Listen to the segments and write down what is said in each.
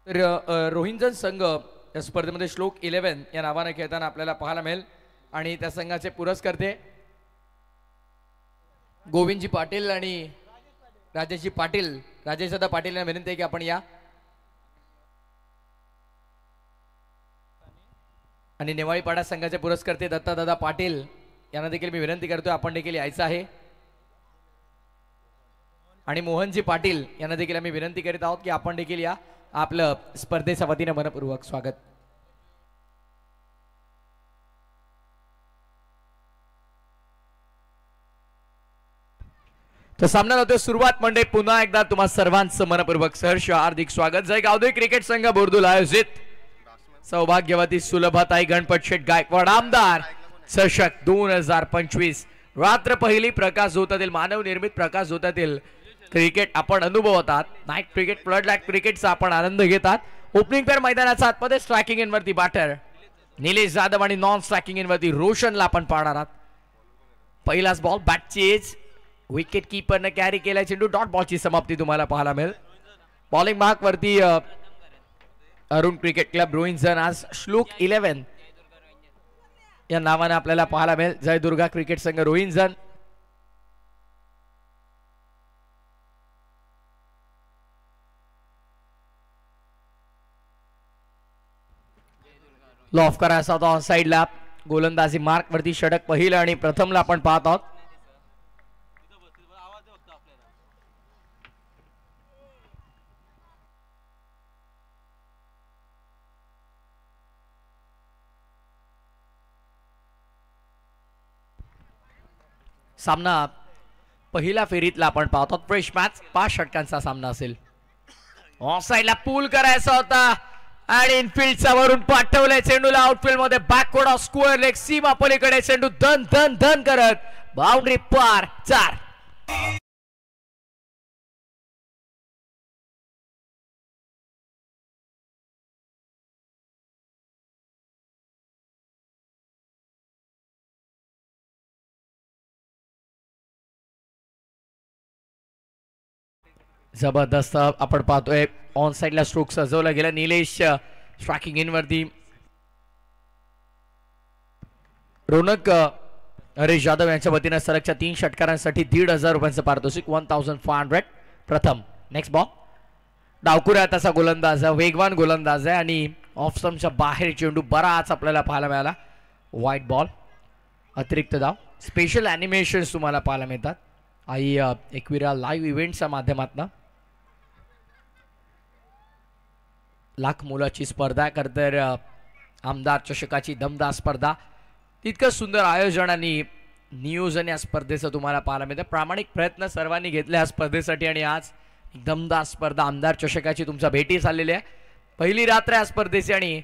तर रोहिंजन संघ या स्पर्धेमध्ये श्लोक 11 या नावाने खेळताना आपल्याला पाहायला मिळेल आणि त्या संघाचे पुरस्कर्ते गोविंदजी पाटील आणि राजेशजी पाटील. राजेशदादा पाटील यांना विनंती आहे की आपण या. आणि नेवाळीपाडा संघाचे पुरस्कर्ते दत्तादादा पाटील यांना देखील मी विनंती करतोय आपण देखील यायचं आहे. आणि मोहनजी पाटील यांना देखील आम्ही विनंती करीत आहोत की आपण देखील या. आपलं स्पर्धेच्या वतीने मनपूर्वक स्वागत. तर सामना होतोय सुरुवात म्हणजे पुन्हा एकदा तुम्हा सर्वांचं मनपूर्वक सहर्ष हार्दिक स्वागत. जय गावदेवी क्रिकेट संघ बोर्दुल आयोजित सौभाग्यवती सुलभाताई गणपत शेठ गायकवाड आमदार चषक 2025 रात्र पहिली प्रकाश झोतातील मानव निर्मित प्रकाश झोतातील क्रिकेट आपण अनुभवतात. नाईट क्रिकेट फ्लड लाईट क्रिकेटचा आपण आनंद घेतात. ओपनिंग पेअर मैदानाचा आतमध्ये स्ट्रायकिंग इन वरती बॅटर निलेश जाधव आणि नॉन स्ट्रायकिंग इन वरती रोशनला आपण पाहणार आहात. पहिलाच बॉल बॅट चेज विकेट कीपरने कॅरी केला चेंडू डॉट बॉलची समाप्ती तुम्हाला पाहायला मिळेल. बॉलिंग मार्क वरती अरुण क्रिकेट क्लब रोहिंजन आज श्लोक 11 या नावाने आपल्याला पाहायला मिळेल. जय दुर्गा क्रिकेट संघ रोहिंजन. लॉफ करायचा होता ऑन साइडला. गोलंदाजी मार्क वरती षटक पहिलं आणि प्रथमला आपण पाहत आहोत. सामना पहिल्या फेरीतला आपण पाहतो. फ्रेश मॅच 5 षटकांचा सामना असेल. ऑफ साइडला पूल करायचा होता आणि इनफिल्डचा वरून पाठवलंय चेंडूला आउटफील्ड मध्ये बॅकवर्ड ऑफ स्क्वेअर लेग सीमा पलीकडे चेंडू धन धन धन करत बाउंड्री पार 4. जबरदस्त आपण पाहतोय ऑन साइडला स्ट्रोक सजवला गेला. निलेश स्ट्रायकिंग इन वरती. रोनक हरीश जाधव यांच्या वतीने सलगच्या 3 षटकारांसाठी 1,500 रुपयांचं पारितोषिक 1500. प्रथम नेक्स्ट बॉल डावकुऱ्या तसा गोलंदाज वेगवान गोलंदाज आहे आणि ऑफ स्टंपच्या बाहेर चेंडू बराच आपल्याला पाहायला मिळाला. व्हाईट बॉल अतिरिक्त धाव. स्पेशल ॲनिमेशन्स तुम्हाला पाहायला मिळतात आई एकविरा लाईव्ह इव्हेंटच्या माध्यमातून. लाख मुलाची स्पर्धा करतर आमदार चषकाची दमदार स्पर्धा. तितकं सुंदर आयोजन आणि नियोजन या स्पर्धेचं तुम्हाला पाहायला मिळतं. प्रामाणिक प्रयत्न सर्वांनी घेतले या स्पर्धेसाठी आणि आज दमदार स्पर्धा आमदार चषकाची तुमच्या भेटी चाललेली आहे. पहिली रात्र या स्पर्धेची आणि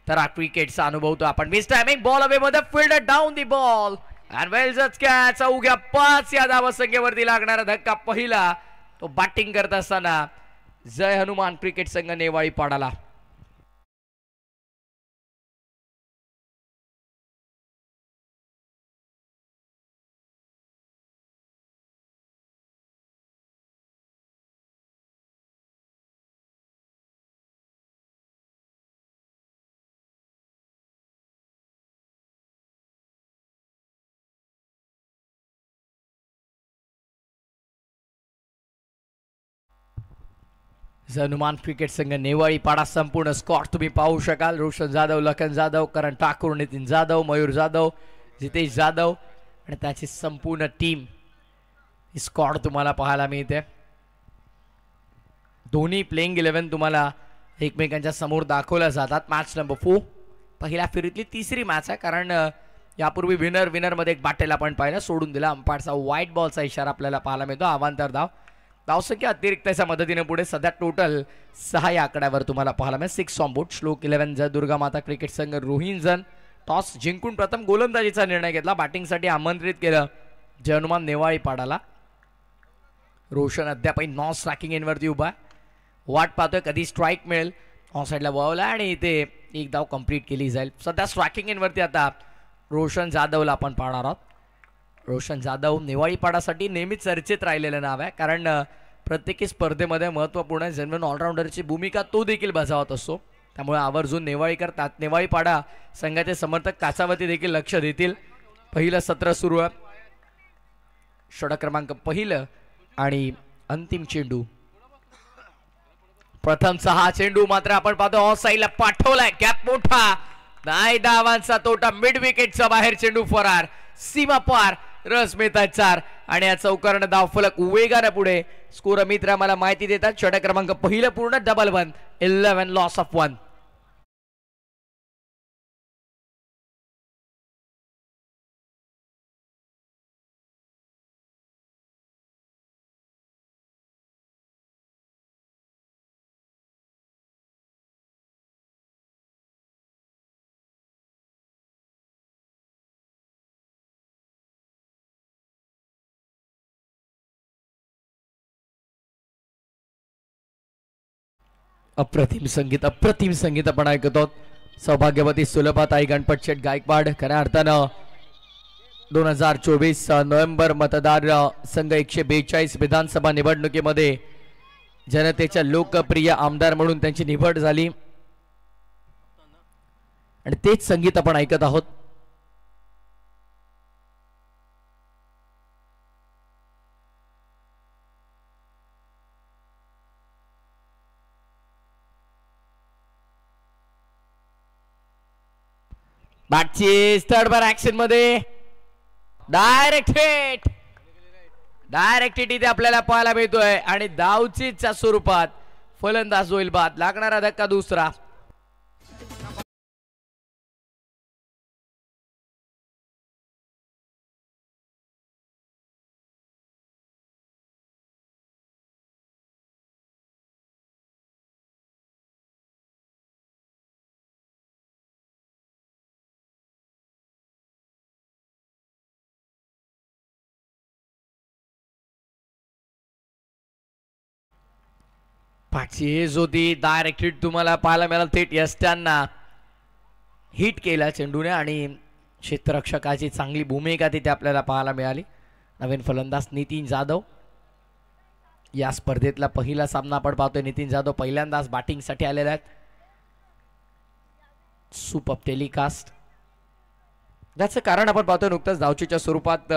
तर क्रिकेटचा अनुभव तो आपण. मिस टायमिंग बॉल अवे मध्ये fielder down the ball and well just catch. अवघ्या 5 या धावसंख्येवरती लागणारा धक्का पहिला तो बॅटिंग करत असताना जय हनुमान क्रिकेट संघ नेवाळी पाडाला. हनुमान क्रिकेट संघ नेवाळी पाडा. संपूर्ण स्कॉट तुम्ही पाहू शकाल. रोशन जाधव, लखन जाधव, करण ठाकूर, नितीन जाधव, मयूर जाधव, जितेश जाधव आणि त्याची संपूर्ण टीम स्कॉट तुम्हाला पाहायला मिळते. दोन्ही प्लेइंग 11 तुम्हाला एकमेकांच्या समोर दाखवल्या जातात. मॅच नंबर 4 पहिल्या फेरीतली 3री मॅच आहे कारण यापूर्वी विनर मध्ये एक बाटेल आपण पाहिला सोडून दिला. अंपायरचा व्हाईट बॉलचा इशारा आपल्याला पाहायला मिळतो. अवांतर धाव. धावसंख्या अतिरिक्तच्या मदतीने पुढे सध्या टोटल 6 या आकड्यावर तुम्हाला पाहायला मिळेल. 6 ऑन बोर्ड. श्लोक 11 जय दुर्गा माता क्रिकेट संघ रोहिंजन टॉस जिंकून प्रथम गोलंदाजीचा निर्णय घेतला. बॅटिंगसाठी आमंत्रित केलं जय हनुमान नेवाळी पाडाला. रोशन अद्यापही नॉन स्ट्रायकिंग इनवरती उभा आहे. वाट पाहतोय कधी स्ट्राईक मिळेल. ऑन साईडला वळवला आणि इथे एक धाव कंप्लीट केली जाईल. सध्या स्ट्रायकिंग इनवरती आता रोशन जाधवला आपण पाहणार आहोत. रोशन जाधव नेवाळी पाडासाठी नेहमीच चर्चेत राहिलेलं नाव आहे कारण प्रत्येकी स्पर्धेमध्ये महत्त्वपूर्ण जेन्युइन ऑलराऊंडरची भूमिका तो देखील बजावत असतो, त्यामुळे आवर्जून नेवाळी करतात. नेवाळीपाडा संघाचे समर्थक काचावती देखील लक्ष देतील. पहिलं सत्र सुरू आहे. षटक क्रमांक पहिलं आणि अंतिम चेंडू. प्रथमचा हा चेंडू मात्र आपण पाहतो ऑफ साईडला पाठवलाय. गॅप मोठा, 9 धावांचा तोटा. मिड विकेटचा बाहेर चेंडू फरार, सीमा पार. रस मिळतात 4 आणि या चौकारानं धावफलक वेगाने पुढे. स्कोर मित्र मला माहिती देतात. षटक क्रमांक पहिलं पूर्ण, डबल 1, 11 लॉस ऑफ 1. अप्रतिम संगीत आपण ऐकतो. सौभाग्यवती सुलभाताई गणपत शेठ गायकवाड. खऱ्या अर्थानं 2024 नोव्हेंबर मतदार संघ 142 विधानसभा निवडणुकीमध्ये जनतेच्या लोकप्रिय आमदार म्हणून त्यांची निवड झाली आणि तेच संगीत आपण ऐकत आहोत. बॅटचीज थर्ड बार ऍक्शन मध्ये डायरेक्ट हिट इथे आपल्याला पाहायला मिळतोय आणि धावचीच्या स्वरूपात फलंदाज होईल बाद. लागणारा धक्का दुसरा. पाचीज होती. डायरेक्ट हिट तुम्हाला पाहायला मिळालं. थेट यष्ट्यांना हिट केला चेंडूने आणि क्षेत्ररक्षकाची चांगली भूमिका तिथे आपल्याला पाहायला मिळाली. नवीन फलंदाज नितीन जाधव. या स्पर्धेतला पहिला सामना आपण पाहतोय. नितीन जाधव पहिल्यांदाच बॅटिंगसाठी आलेले आहेत. Super telecast. त्याचं कारण आपण पाहतोय नुकतंच धावचीच्या स्वरूपात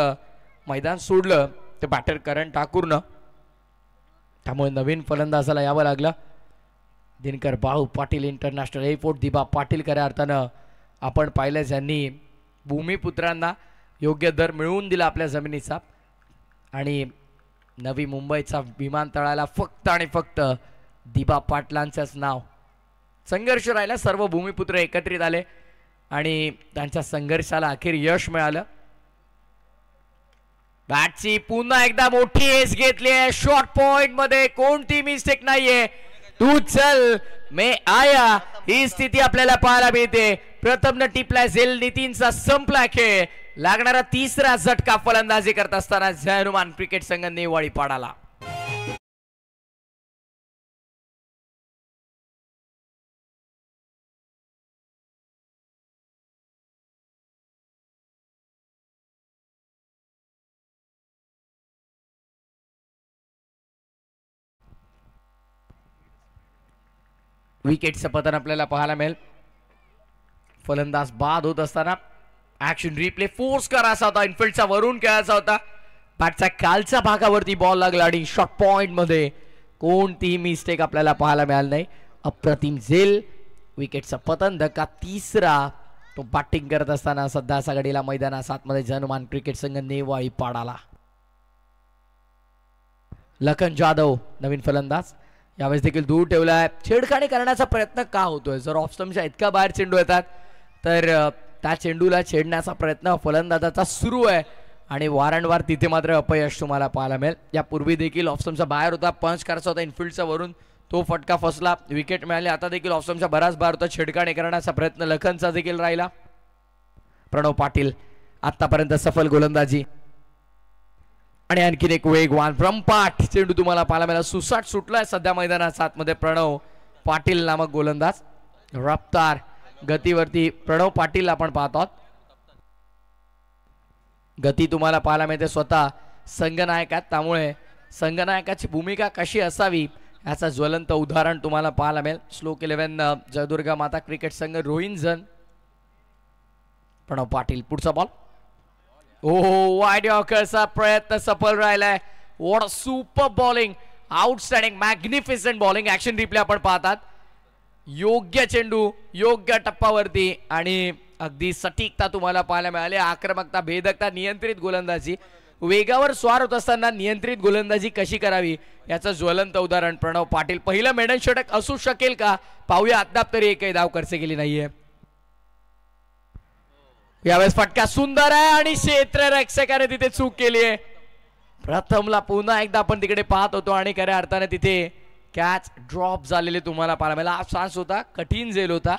मैदान सोडलं ते बॅटर करण ठाकूरनं, त्यामुळे नवीन फलंदाजाला यावं लागलं. Dinkar Balu Patil international airport. दिबा पाटील खऱ्या अर्थानं आपण पाहिलं ज्यांनी भूमिपुत्रांना योग्य दर मिळवून दिला आपल्या जमिनीचा आणि नवी मुंबईचा विमानतळाला फक्त आणि फक्त दिबा पाटलांचंच नाव. संघर्ष राहिला. सर्व भूमिपुत्र एकत्रित आले आणि त्यांच्या संघर्षाला अखेर यश मिळालं. बॅटची पुन्हा एकदा मोठी एस घेतली आहे. शॉर्ट पॉइंट मध्ये कोणती मिस्टेक नाहीये. तू चल मे आया ही स्थिती आपल्याला पाहायला मिळते. प्रथम न टिपला झेल. नितीनचा संपला खेळ. लागणारा तिसरा झटका फलंदाजी करत असताना जय हनुमान क्रिकेट संघ नेवाळी पाडाला. विकेटचं पतन आपल्याला पाहायला मिळेल. फलंदाज बाद होत असताना ऍक्शन रिप्ले फोर्स करायचा होता. इनफिल्डचा वरून खेळायचा होता. बॅटच्या खालच्या भागावरती बॉल लागला आणि शॉर्ट पॉइंट मध्ये कोणतीही मिस्टेक आपल्याला पाहायला मिळाली नाही. अप्रतिम झेल. विकेटचं पतन. धक्का तिसरा. तो बॅटिंग करत असताना सध्या घडीला मैदानात आतमध्ये जनमान क्रिकेट संघ नेवाळी पाडाला. लखन जाधव नवीन फलंदाज. यावेळेस देखील दूर ठेवलाय. छेडखाणी करण्याचा प्रयत्न का होतोय. जर ऑफ स्टंपच्या इतका बाहेर चेंडू येतात तर त्या चेंडूला छेडण्याचा प्रयत्न फलंदाजाचा सुरू आहे आणि वारंवार तिथे मात्र अपयश तुम्हाला पाहायला मिळेल. यापूर्वी देखील ऑफ स्टंपचा बाहेर होता. पंच करायचा होता इनफिल्डचा वरून. तो फटका फसला. विकेट मिळाली. आता देखील ऑफ स्टंपच्या बराच बाहेर होता. छेडखाणी करण्याचा प्रयत्न लखनचा देखील राहिला. प्रणव पाटील आतापर्यंत सफल गोलंदाजी आणि आणखीन एक वेगवान ब्रह्मपाठ चेंडू तुम्हाला पाहायला मिळाला. सुसाट सुटलाय सध्या मैदानात आतमध्ये प्रणव पाटील नामक गोलंदाज. रफ्तार गतीवरती प्रणव पाटील आपण पाहतो. गती तुम्हाला पाहायला मिळते. स्वतः संघनायक आहेत त्यामुळे संगनायकाची भूमिका कशी असावी याचा ज्वलंत उदाहरण तुम्हाला पाहायला मिळेल. श्लोक 11 जयदुर्गा माता क्रिकेट संघ रोहिंजन. प्रणव पाटील पुढचा बॉल. ओ वाईड यॉर्करचा प्रयत्न सफल राहिलाय. What a super bowling, outstanding magnificent bowling. Action replay आपण पाहतात. योग्य चेंडू योग्य टप्प्यावरती आणि अगदी सटीकता तुम्हाला पाहायला मिळाली. आक्रमकता, भेदकता, नियंत्रित गोलंदाजी, वेगावर स्वार होत असताना नियंत्रित गोलंदाजी कशी करावी याचं ज्वलंत उदाहरण प्रणव पाटील. पहिलं मेडन षटक असू शकेल का पाहूया. अद्याप तरी एकही धाव खर्च केली नाहीये. यावेळेस फटका सुंदर आहे आणि क्षेत्ररक्षकाने तिथे चूक केली आहे. प्रथमला पुन्हा एकदा आपण तिकडे पाहत होतो आणि खऱ्या अर्थाने तिथे कॅच ड्रॉप झालेले तुम्हाला पाहायला मिळाला. हा चान्स होता, कठीण झेल होता,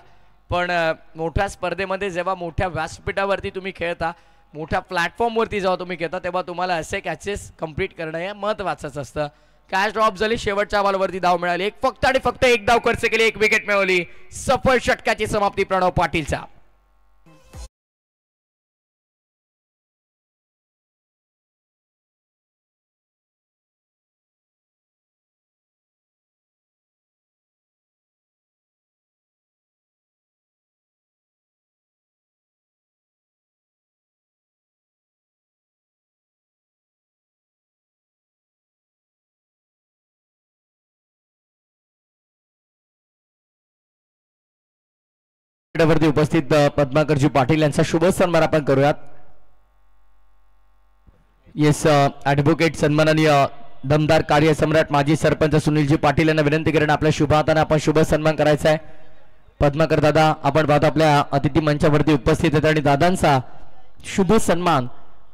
पण मोठ्या स्पर्धेमध्ये जेव्हा मोठ्या व्यासपीठावरती तुम्ही खेळता, मोठ्या प्लॅटफॉर्मवरती जेव्हा तुम्ही खेळता, तेव्हा तुम्हाला असे कॅचेस कंप्लीट करणं हे महत्त्वाचंच असतं. कॅच ड्रॉप झाली, शेवटच्या बॉलवरती धाव मिळाली. एक फक्त आणि फक्त एक धाव खर्च केली, एक विकेट मिळवली. सफल षटकाची समाप्ती प्रणव पाटीलचा. वरती उपस्थित पद्माकरजी पाटील यांचा शुभ सन्मान आपण करूयात. येस, ॲडव्होकेट सन्माननीय दमदार कार्यसम्राट माजी सरपंच सुनीलजी पाटील यांना विनंती करणं आपल्या शुभ हाताने आपण शुभ सन्मान करायचा आहे. पद्माकर दादा आपण पाहतो आपल्या अतिथी मंचावरती उपस्थित आहेत आणि दादांचा शुभ सन्मान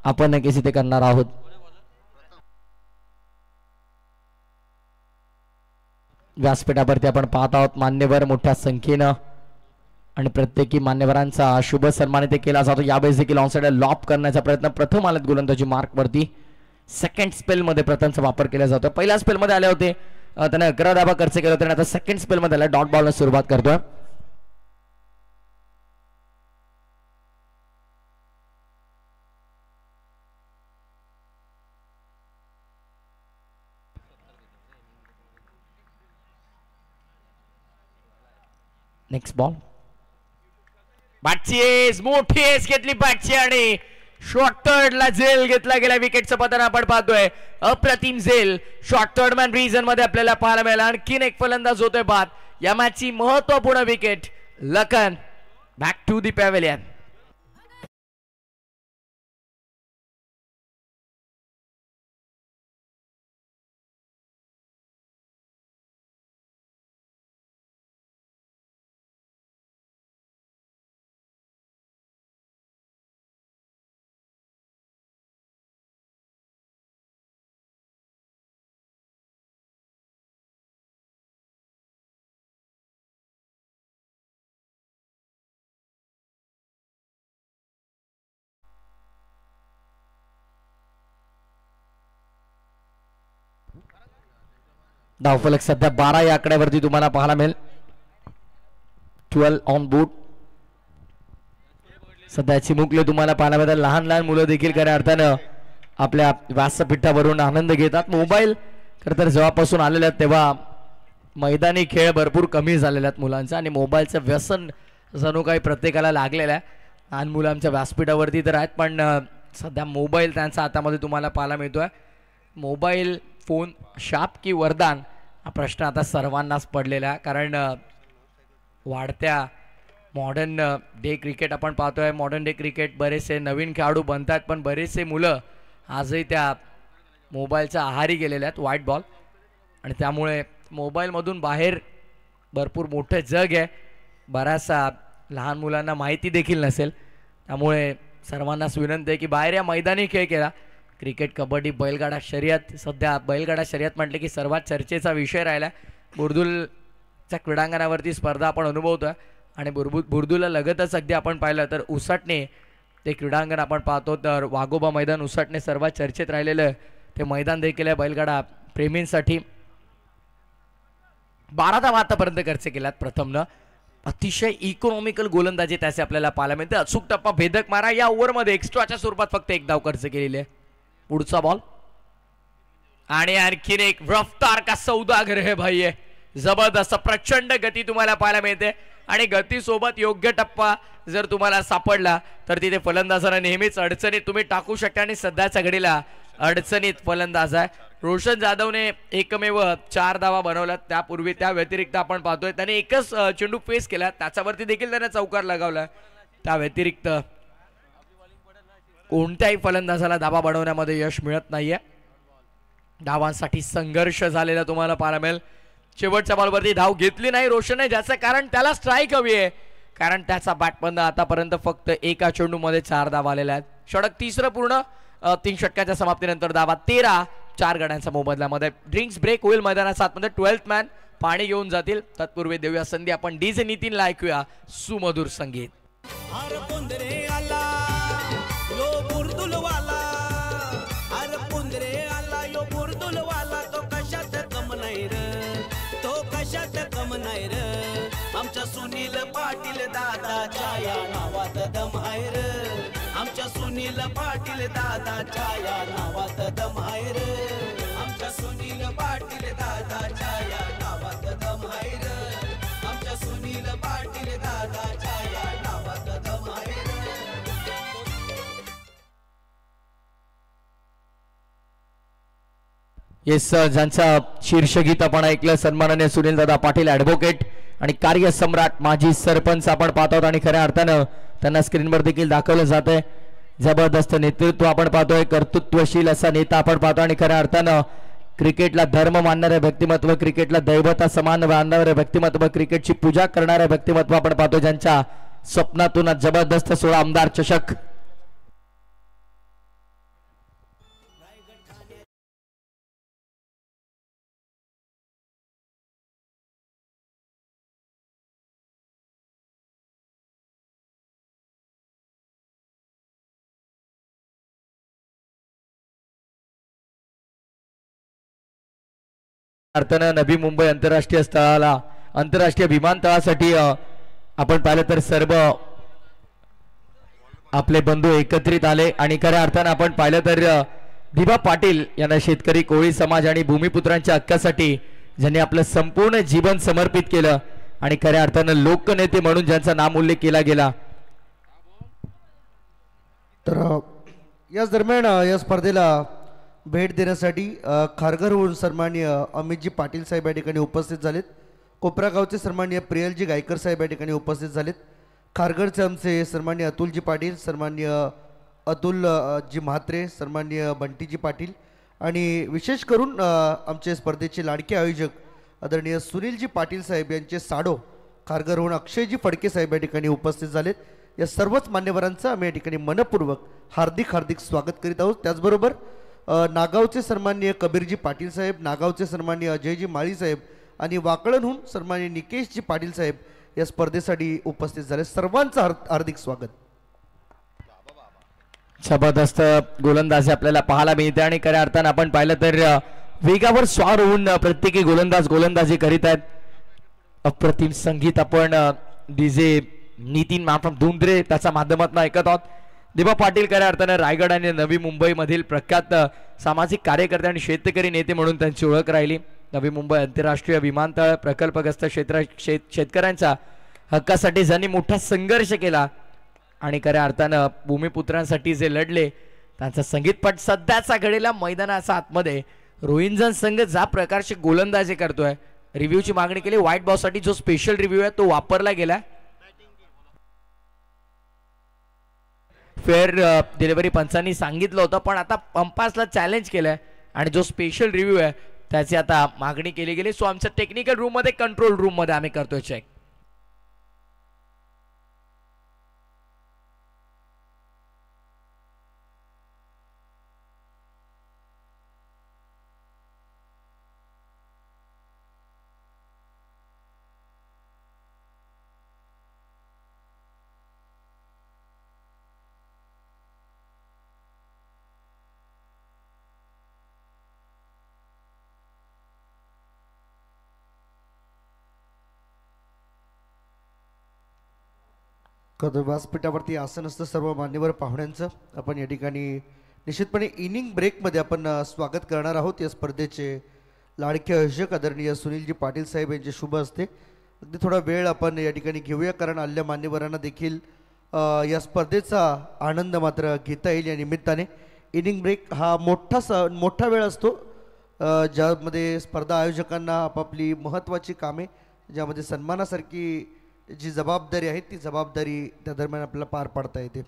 आपण नक्कीच इथे करणार आहोत. व्यासपीठावरती आपण पाहत आहोत मान्यवर मोठ्या संख्येनं आणि प्रत्येकी मान्यवरांचा शुभ सन्मान इथे केला जातो. यावेळेस देखील ऑनसाइड लॉप करण्याचा प्रयत्न प्रथम आलेत गोलंदाजी मार्क वरती. सेकंड स्पेल मध्ये प्रथमचा वापर केला जातो. पहिल्या स्पेल मध्ये आले होते त्याने 11 धावा खर्च केले होते आणि आता सेकंड स्पेल मध्ये आला डॉट बॉलने सुरुवात करतोय. Next ball. बॅटचीज मोठी एस घेतली बॅटची आणि शॉर्ट थर्ड ला झेल घेतला गेला. विकेटचं पतन आपण पाहतोय. अप्रतिम झेल शॉर्ट थर्ड मॅन रिजन मध्ये आपल्याला पाहायला मिळाला. आणखीन एक फलंदाज होतोय बाद. या मॅचची महत्वपूर्ण wicket. Lakhan back to the pavilion. धावफलक सध्या 12 या आकड्यावरती तुम्हाला पाहायला मिळेल. 12 ऑन बोर्ड. सध्या चिमुकले तुम्हाला पाहायला मिळतात. लहान लहान मुलं देखील खऱ्या अर्थानं आपल्या व्यासपीठावरून आनंद घेतात. मोबाईल खरं तर जेव्हापासून आलेले आहेत तेव्हा मैदानी खेळ भरपूर कमी झालेले आहेत मुलांचं आणि मोबाईलचं व्यसन जणू काही प्रत्येकाला लागलेलं आहे. लहान मुलं आमच्या व्यासपीठावरती तर आहेत पण सध्या मोबाईल त्यांच्या हातामध्ये तुम्हाला पाहायला मिळतोय. मोबाईल फोन शाप की वरदान हा प्रश्न आता सर्वांनाच पडलेला आहे. कारण वाढत्या मॉडर्न डे क्रिकेट आपण पाहतोय. मॉडर्न डे क्रिकेट बरेचसे नवीन खेळाडू बनतात पण बरेचसे मुलं आजही त्या मोबाईलच्या आहारी गेलेले आहेत. व्हाईट बॉल आणि त्यामुळे मोबाईलमधून बाहेर भरपूर मोठं जग आहे. बऱ्याचशा लहान मुलांना माहिती देखील नसेल. त्यामुळे सर्वांनाच विनंती आहे की बाहेर या मैदानी खेळ केला. क्रिकेट, कबड्डी, बैलगाडा शर्यत. सध्या बैलगाडा शर्यत म्हटलं की सर्वात चर्चेचा विषय राहिला. बुर्दुलच्या क्रीडांगणावरती स्पर्धा आपण अनुभवतोय आणि बुर्दुलला लगतच अगदी आपण पाहिलं तर उसाटणे ते क्रीडांगण आपण पाहतो. तर वाघोबा मैदान उसाटणे सर्वात चर्चेत राहिलेलं ते मैदान देखील आहे बैलगाडा प्रेमींसाठी. 12 धावा आतापर्यंत खर्च केल्यात प्रथमनं. अतिशय इकॉनॉमिकल गोलंदाजी त्याचे आपल्याला पाहायला मिळते. अचूक टप्पा, भेदक मारा. या ओव्हरमध्ये एक्स्ट्राच्या स्वरूपात फक्त एक धाव खर्च केलेली आहे. पुढचा बॉल. आणि आणखीन एक रफ्तार का सौदागर है भाई आहे. जबरदस्त प्रचंड गती तुम्हाला पाहायला मिळते आणि गती सोबत योग्य टप्पा जर तुम्हाला सापडला तर तिथे फलंदाजांना नेहमीच अडचणीत तुम्ही टाकू शकता आणि सध्याच्या घडीला अडचणीत फलंदाज आहे. रोशन जाधवने एकमेव 4 धावा बनवल्या. त्यापूर्वी त्या व्यतिरिक्त आपण पाहतोय त्याने एकच चेंडू फेस केला, त्याच्यावरती देखील त्याने चौकार लगावला. त्या व्यतिरिक्त कोणत्याही फलंदाजाला धावा बनवण्यामध्ये यश मिळत नाहीये. धावांसाठी संघर्ष झालेला तुम्हाला पाहायला मिळेल. शेवटच्या बॉलवरती धाव घेतली नाही रोशनने, ज्याचं कारण त्याला स्ट्राईक हवी आहे, कारण त्याचा बॅटमधनं आतापर्यंत फक्त एका चेंडूमध्ये 4 धावा आलेल्या आहेत. षटक तिसरं पूर्ण. 3 षटकाच्या समाप्तीनंतर धावा 13, 4 गड्यांच्या मोबदल्यामध्ये. ड्रिंक्स ब्रेक होईल मैदानाच्या आतमध्ये. 12th मॅन पाणी घेऊन जातील. तत्पूर्वी देऊया संधी आपण डीजे नितीनला ऐकूया सुमधुर संगीत. आमच्या सुनील पाटील दादाच्या या नावात दम आहे रे. आमच्या सुनील पाटील दादाच्या या नावात दम आहे रे. आमच्या सुनील पाटील दादाच्या या नावात दम आहे रे. आमच्या सुनील पाटील दादाच्या या नावात दम आहे रे. येस, ज्यांचा शीर्षगीत आपण ऐकलं सन्माननीय सुनील दादा पाटील ॲडव्होकेट आणि कार्यसम्राट माजी सरपंच आपण पाहत आहोत आणि खऱ्या अर्थानं त्यांना स्क्रीनवर देखील दाखवलं जात आहे. जबरदस्त नेतृत्व आपण पाहतोय, कर्तृत्वशील असा नेता आपण पाहतो आणि खऱ्या अर्थानं क्रिकेटला धर्म मानणारे व्यक्तिमत्व, क्रिकेटला दैवता समान मानणारे व्यक्तिमत्व, क्रिकेटची पूजा करणारे व्यक्तिमत्व आपण पाहतो, ज्यांच्या स्वप्नातून जबरदस्त 16 आमदार चषक अर्थानं नवी मुंबई आंतरराष्ट्रीय स्थळाला, आंतरराष्ट्रीय विमानतळासाठी आपण पाहिलं तर सर्व आपले बंधू एकत्रित आले आणि खऱ्या अर्थानं आपण पाहिलं तर दिबा पाटील यांना शेतकरी, कोळी समाज आणि भूमिपुत्रांच्या हक्कासाठी ज्यांनी आपलं संपूर्ण जीवन समर्पित केलं आणि खऱ्या अर्थानं लोकनेते म्हणून ज्यांचा नाम उल्लेख केला गेला. तर याच दरम्यान या स्पर्धेला भेट देण्यासाठी खारघरहून सन्माननीय अमितजी पाटील साहेब या ठिकाणी उपस्थित झालेत. कोपरा गावचे सन्माननीय प्रियलजी गायकर साहेब या ठिकाणी उपस्थित झालेत. खारघरचे आमचे सन्माननीय अतुलजी पाटील, सन्माननीय अतुल जी म्हात्रे, सन्माननीय बंटीजी पाटील आणि विशेष करून आमचे स्पर्धेचे लाडके आयोजक आदरणीय सुनीलजी पाटील साहेब यांचे साडो खारघरहून अक्षयजी फडके साहेब या ठिकाणी उपस्थित झालेत. या सर्वच मान्यवरांचं आम्ही या ठिकाणी मनपूर्वक हार्दिक स्वागत करीत आहोत. त्याचबरोबर नागावचे सन्माननीय कबीरजी पाटील साहेब, नागावचे सन्माननीय अजयजी माळी साहेब आणि वाकळणहून सन्माननीय निकेशजी पाटील साहेब या स्पर्धेसाठी उपस्थित झाले. सर्वांचं हार्दिक स्वागत. जबरदस्त गोलंदाजी आपल्याला पाहायला मिळते आणि खऱ्या अर्थानं आपण पाहिलं तर वेगावर स्वार होऊन प्रत्येकी गोलंदाज गोलंदाजी करीत आहेत. अप्रतिम संगीत आपण डीजे नितीन फ्रॉम धुंद्रे त्याच्या माध्यमातून ऐकत आहोत. दिबा पाटील खऱ्या अर्थानं रायगड आणि नवी मुंबई मधील प्रख्यात सामाजिक कार्यकर्ते आणि शेतकरी नेते म्हणून त्यांची ओळख राहिली. नवी मुंबई आंतरराष्ट्रीय विमानतळ प्रकल्पग्रस्त शेतकऱ्यांच्या हक्कासाठी ज्यांनी मोठा संघर्ष केला आणि खऱ्या अर्थानं भूमिपुत्रांसाठी जे लढले त्यांचा संगीतपट सध्याचा घडीला मैदानाच्या आतमध्ये रोहिंजन संघ ज्या प्रकारची गोलंदाजी करतोय, रिव्ह्यूची मागणी केली. व्हाईट बॉलसाठी जो स्पेशल रिव्ह्यू आहे तो वापरला गेला. फेअर डिलिव्हरी पंचांनी सांगितलं होतं, पण आता अंपायर्सला चॅलेंज केलंय आणि जो स्पेशल रिव्ह्यू आहे त्याची आता मागणी केली गेली. सो आमच्या टेक्निकल रूम मध्ये, कंट्रोल रूम मध्ये आम्ही करतोय चेक. व्यासपीठावरती आसन असतं सर्व मान्यवर पाहुण्यांचं. आपण या ठिकाणी निश्चितपणे इनिंग ब्रेकमध्ये आपण स्वागत करणार आहोत या स्पर्धेचे लाडके आयोजक आदरणीय सुनीलजी पाटील साहेब यांचे शुभ हस्ते. अगदी थोडा वेळ आपण या ठिकाणी घेऊया कारण आल्या मान्यवरांना देखील या स्पर्धेचा आनंद मात्र घेता येईल. या निमित्ताने इनिंग ब्रेक हा मोठा वेळ असतो ज्यामध्ये स्पर्धा आयोजकांना आपापली महत्त्वाची कामे ज्यामध्ये सन्मानासारखी जी जबाबदारी आहे ती जबाबदारी त्या दरम्यान आपल्याला पार पाडता येते.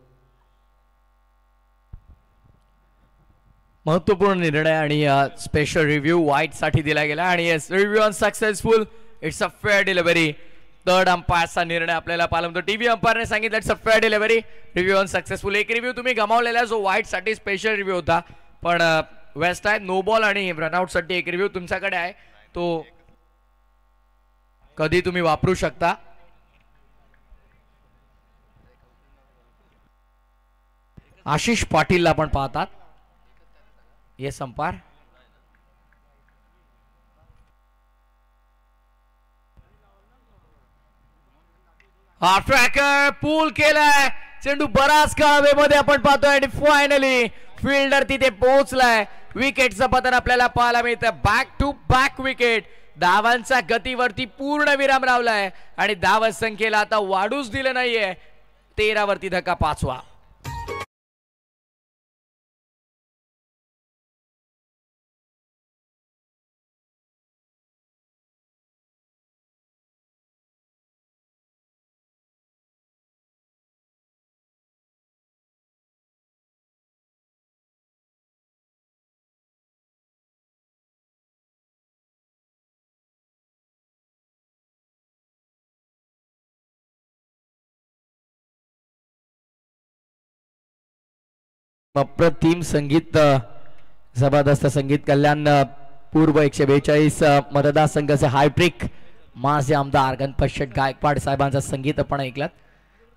महत्वपूर्ण निर्णय आणि स्पेशल रिव्ह्यू वाईट साठी दिला गेला आणि yes review unsuccessful. It's a fair delivery. Third अंपायरचा निर्णय आपल्याला पाहिला म्हणतो. टीव्ही अंपायरने सांगितलं it's a fair delivery. Review unsuccessful. एक रिव्ह्यू तुम्ही गमावलेला जो वाईट साठी स्पेशल रिव्ह्यू होता पण वेस्ट आहे नो बॉल आणि रनआउट साठी एक रिव्ह्यू तुमच्याकडे आहे तो कधी तुम्ही वापरू शकता. आशिष पाटीलला आपण पाहतात. Yes umpire. हा ट्रॅकर पूल केलाय. चेंडू बराच काळ हवेमध्ये आपण पाहतोय आणि फायनली फिल्डर तिथे पोहोचलाय. विकेटचं पतन आपल्याला पाहायला मिळतं. Back to back wicket. धावांचा गतीवरती पूर्ण विराम लावलाय आणि धाव संख्येला आता वाढूच दिलं नाहीये. 13 वरती धक्का 5वा. अप्रतिम संगीत जबरदस्त संगीत. कल्याण पूर्व 142 मतदारसंघाचे हायट्रिक माजी आमदार गणपत शेठ गायकवाड साहेबांचं संगीत आपण ऐकलं.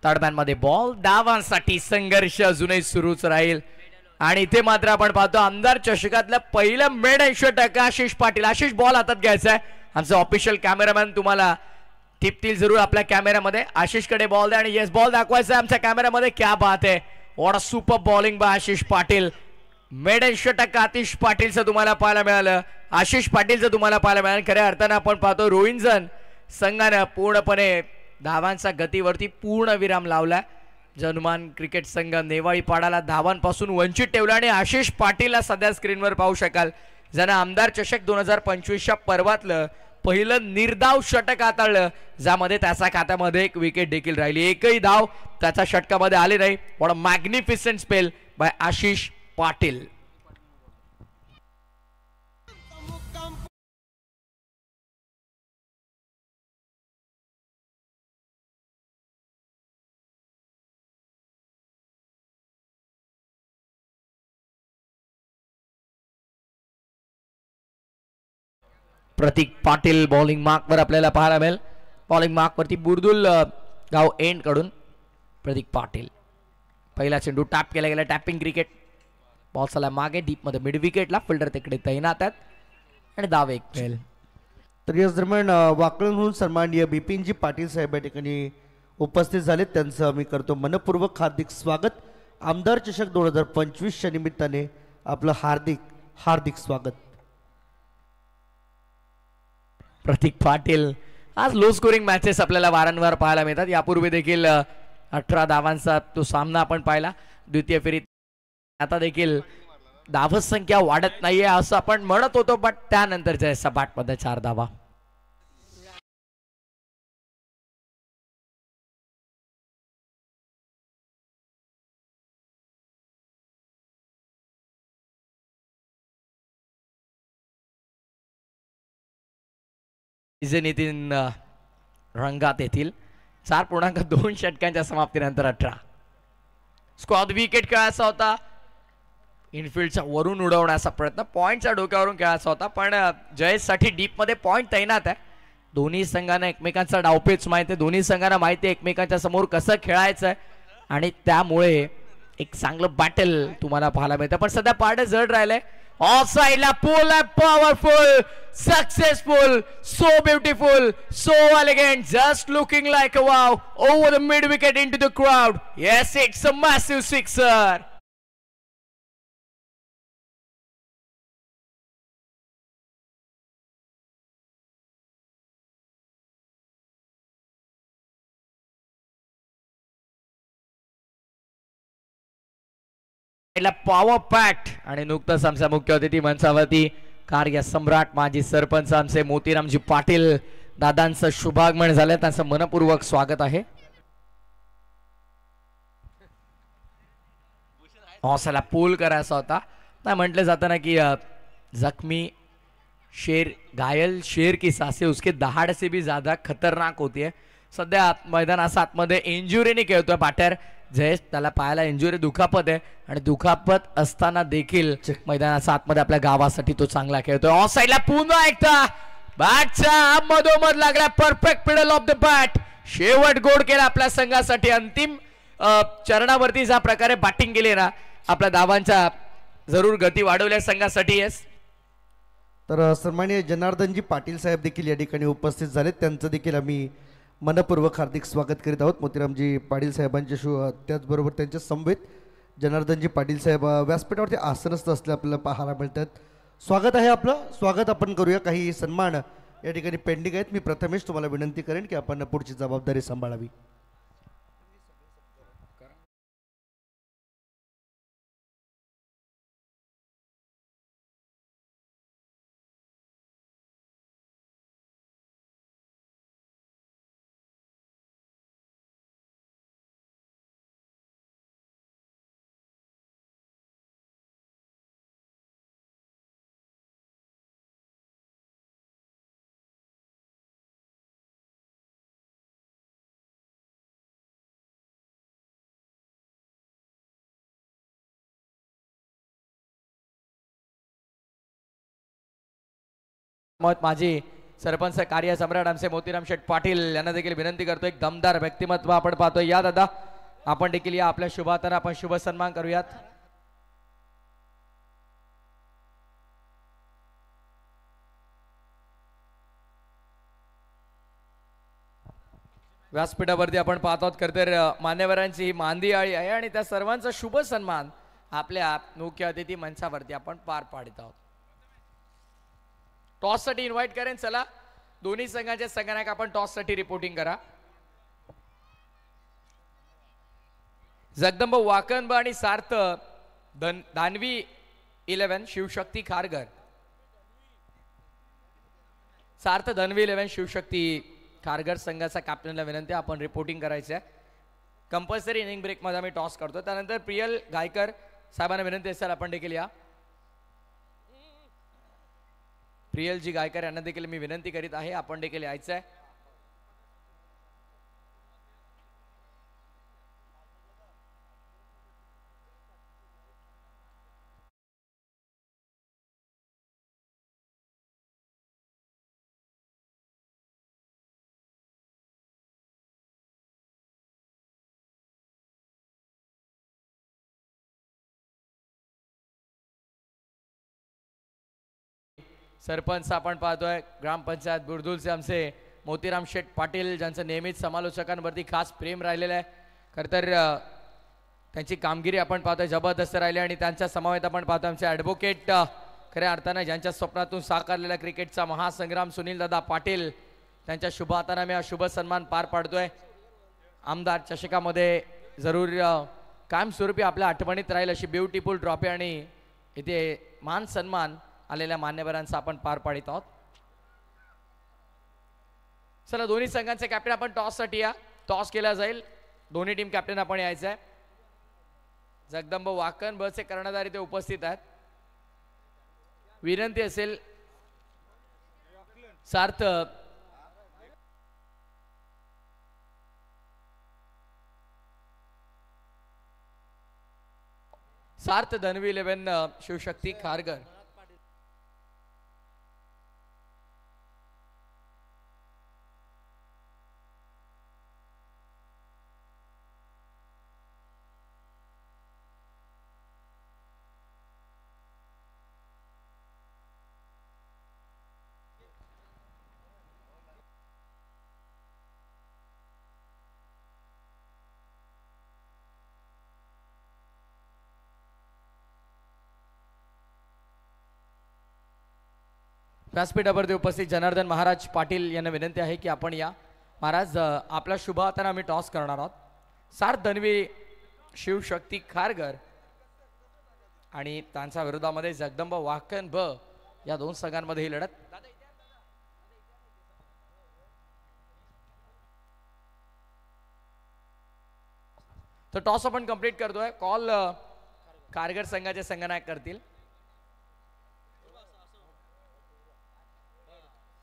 थर्ड मॅन मध्ये बॉल. धावांसाठी संघर्ष अजूनही सुरूच राहील आणि इथे मात्र आपण पाहतो आमदार चषकातलं पहिलं मेडन षटक आशिष पाटील. आशिष बॉल हातात घ्यायचा आहे. आमचे ऑफिशियल कॅमेरामॅन तुम्हाला टिपतील जरूर आपल्या कॅमेऱ्यामध्ये. आशिष कडे बॉल द्या आणि येस बॉल दाखवायचा आहे आमच्या कॅमेऱ्यामध्ये. क्या बात आहे. What a super bowling by Ashish Patil. Maiden षटक आतिश पाटीलचं तुम्हाला पाहायला मिळालं. आशिष पाटीलचं तुम्हाला पाहायला मिळालं. खऱ्या अर्थानं आपण पाहतो रोहिंजन संघानं पूर्णपणे धावांचा गतीवरती पूर्ण विराम लावला. जनुमान क्रिकेट संघ नेवाळीपाडाला धावांपासून वंचित ठेवला आणि आशिष पाटीलला सध्या स्क्रीनवर पाहू शकाल ज्यानं आमदार चषक 2025च्या पर्वातलं पहिलं निर्धाव षटक हाताळलं ज्यामध्ये त्याच्या खात्यामध्ये एक विकेट देखील राहिली. एकही धाव त्याच्या षटकामध्ये आले नाही. What a magnificent spell by Ashish Patil. Prateek Patil bowling mark वर आपल्याला पाहायला मिळेल. बॉलिंग मार्क वरती बुर्दुल गाव एंड कडून प्रतीक पाटील. पहिला चेंडू टॅप केला गेला. Tapping cricket. बॉल चला मागे डीप मध्ये मिड विकेटला. फिल्डर तिकडे तैनात आहेत आणि धाव एक फेल. तर याच दरम्यान वाकळून सन्माननीय बिपिनजी पाटील साहेब या ठिकाणी उपस्थित झालेत. त्यांचं आम्ही करतो मनपूर्वक हार्दिक स्वागत. आमदार चषक 2025च्या निमित्ताने आपलं हार्दिक हार्दिक स्वागत. प्रतीक पाटील. आज लो स्कोरिंग मॅचेस आपल्याला वारंवार पाहायला मिळतात. यापूर्वी देखील 18 धावांचा तो सामना आपण पाहिला द्वितीय फेरीत. आता देखील धाव संख्या वाढत नाहीये असं आपण म्हणत होतो बट त्यानंतरच्या सपाट मध्ये 4 धावा. नितीन रंगात येथील 4.2 षटकांच्या समाप्तीनंतर 18. स्क्वॉड विकेट खेळायचा होता. इनफिल्डच्या वरून उडवण्याचा प्रयत्न. पॉइंटच्या डोक्यावरून खेळायचा होता पण जयेशसाठी डीप मध्ये पॉइंट तैनात आहे. दोन्ही संघांना एकमेकांचा डावपेच माहिती आहे. दोन्ही संघांना माहिती आहे एकमेकांच्या समोर कसं खेळायचं आहे आणि त्यामुळे एक चांगलं बॅटल तुम्हाला पाहायला मिळतं. पण सध्या पार्ट जड राहिलंय. ऑफ साइडला पुल आहे. Powerful successful so beautiful so elegant just looking like a wow over the mid wicket into the crowd. Yes, it's a massive sixer. Power pact आणि नुकतंच आमचा मुख्य अतिथी मंचावरती कार्य सम्राट माजी सरपंच आमचे मोतीरामजी पाटील दादांचं शुभागमन झालं, त्यांचं मनपूर्वक स्वागत आहे. हौसला पूल करायचा होता. नाही म्हटलं जातं ना की जख्मी शेर घायल शेर की सांसें उसके दहाड़ से भी ज्यादा खतरनाक होती है. सध्या मैदानाचा आतमध्ये इंजुरीने खेळतोय पाट्यार जयेश, त्याला पायाला इंजुरी दुखापत आहे आणि दुखापत असताना देखील मैदानाचा आतमध्ये आपल्या गावासाठी तो चांगला खेळतोय. ऑफ साइडला पुन्हा एकदा बॅटचा मधोमध लागला, perfect middle of the bat, शेवट गोड केला आपल्या संघासाठी. अंतिम चरणावरती ज्या प्रकारे बॅटिंग केली ना आपल्या धावांच्या जरूर गती वाढवल्या संघासाठी. येस तर सन्माननीय जनार्दनजी पाटील साहेब देखील या ठिकाणी उपस्थित झालेत, त्यांचं देखील आम्ही मनपूर्वक हार्दिक स्वागत करीत आहोत. मोतीरामजी पाटील साहेबांचे त्याचबरोबर त्यांच्या समवेत जनार्दनजी पाटील साहेब व्यासपीठावरती आसनस्थ असले आपल्याला पाहायला मिळतात. स्वागत आहे आपलं, स्वागत आपण करूया. काही सन्मान या ठिकाणी पेंडिंग आहेत. मी प्रथमेश तुम्हाला विनंती करेन की आपण पुढची जबाबदारी सांभाळावी. माझी सरपंच कार्य सम्राट आमचे मोतीराम शेठ पाटील यांना देखील विनंती करतो, एक दमदार व्यक्तिमत्व आपण पाहतोय. या दादा आपण देखील या आपल्या शुभार्थाने आपण शुभ सन्मान करूयात. व्यासपीठावरती आपण पाहत आहोत खरतर मान्यवरांची ही मांदी आळी आहे आणि त्या सर्वांचा शुभ सन्मान आपल्या मुख्य अतिथी मंचावरती आपण पार पाडत आहोत. टॉस साठी इन्व्हाइट करेन. चला दोन्ही संघाचे संघनायक आपण टॉस साठी रिपोर्टिंग करा. जगदंब वाकनब आणि सार्थ दानवी 11 शिवशक्ती खारघर. सार्थ धनवी 11 शिवशक्ती खारघर संघाचा कॅप्टनला विनंती आपण रिपोर्टिंग करायचं आहे. कंपल्सरी इनिंग ब्रेक मध्ये आम्ही टॉस करतो. त्यानंतर प्रियल गायकर साहेबांना विनंती असेल आपण देखील या. प्रियलजी गायकर यांना देखील मी विनंती करीत आहे आपण देखील यायचं आहे. सरपंच आपण पाहतोय ग्रामपंचायत बुरदुलचे आमचे मोतीराम शेठ पाटील ज्यांचं नेहमीच समालोचकांवरती खास प्रेम राहिलेलं आहे. खरं तर त्यांची कामगिरी आपण पाहतोय जबरदस्त राहिली आणि त्यांच्या समवेत आपण पाहतोय आमचे ॲडव्होकेट खऱ्या अर्थानं ज्यांच्या स्वप्नातून साकारलेला क्रिकेटचा महासंग्राम सुनील दादा पाटील त्यांच्या शुभ हाताने मी हा शुभ सन्मान पार पाडतोय. आमदार चषकामध्ये जरूर कायमस्वरूपी आपल्या आठवणीत राहील अशी ब्युटिफुल ट्रॉफी आणि इथे मान सन्मान आलेल्या मान्यवरांचा आपण पार पाडित आहोत. चला दोन्ही संघांचे कॅप्टन आपण टॉस साठी या. टॉस केला जाईल. दोन्ही टीम कॅप्टन आपण यायचं आहे. जगदंब वाकन बचे कर्णधार इथे उपस्थित आहेत. विनंती असेल सार्थ धनवी 11 शिवशक्ती खारघर. व्यासपीठावरती उपस्थित जनार्दन महाराज पाटील यांना विनंती आहे की आपण या. महाराज आपला शुभ हाताने आम्ही टॉस करणार आहोत. सार्थ धनवी शिवशक्ती खारघर आणि त्यांच्या विरोधामध्ये जगदंब वाकन ब या दोन संघांमध्ये ही लढत. तर टॉस आपण कंप्लीट करतोय. कॉल कारगर संघाचे संघनायक करतील.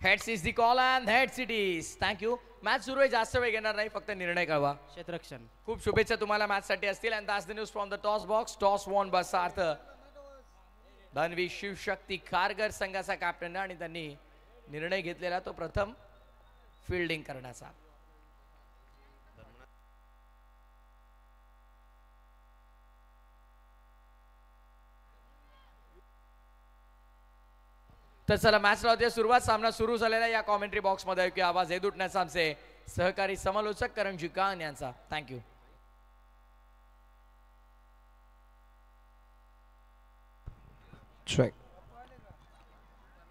Heads is the call and heads it is. Thank you. Match सुरू आहे, जास्त वेळ घेणार नाही, फक्त निर्णय कळवा. क्षेत्ररक्षण. खूप शुभेच्छा तुम्हाला मॅच साठी असतील. And that's the news from the toss box. Toss won by सार्थ धनवी शिवशक्ती खारघर संघाचा कॅप्टन आणि त्यांनी निर्णय घेतलेला तो प्रथम फिल्डिंग करण्याचा. तर चला मॅचला होते सुरुवात. सामना सुरू झालेला. या कॉमेंट्री बॉक्स मध्ये ऐकूया आवाज येत उठण्याचा आमचे सहकारी समालोचक करंजी कान यांचा. Thank you.